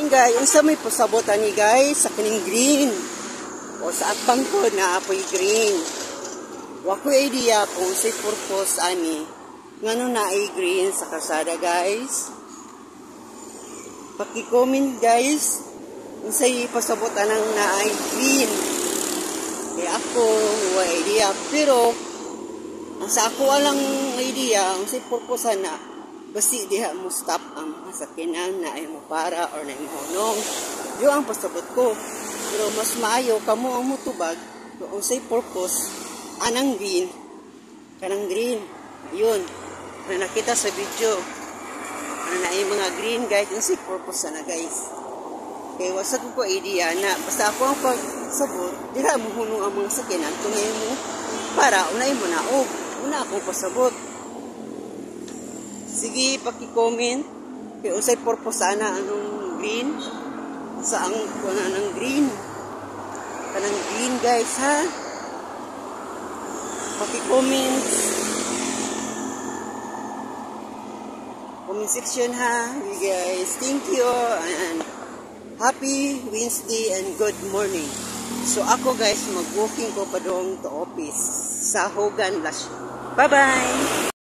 guys, unsa may pasabot ani guys sa kining green o sa atbang ko na apoy green. Wa ko idea kung sa purpose ani ngano na ay green sa kalsada guys. Paki-comment guys unsay pasabot anang na ay green. Kaya ako wa idea, pero ang sa ako alang idea unsay purpose na basi diha mo stop ang masakyanan na ay mo para or na imahunong. Yo ang pasabot ko. Pero mas maayo kamo ang mutubag kung unsay purpose anang green. Kanang green. Ayun. Na nakita sa video. Na ay mga green guys, unsay purpose na guys. Kaya wasa ko idea na basta ako ang pagsabot, diha mo hunong ang mga sakyanan kung ngayon mo para unay mo na una akong pasabot. Sige, paki-comment kaya unsay purpose ana anong green. Saan ko na ng green. Kanang green guys ha. Paki-comment. Comment section ha. You guys, thank you and happy Wednesday and good morning. So ako guys, mag-walking ko pa doon to office sa Hogan Lash. Bye-bye!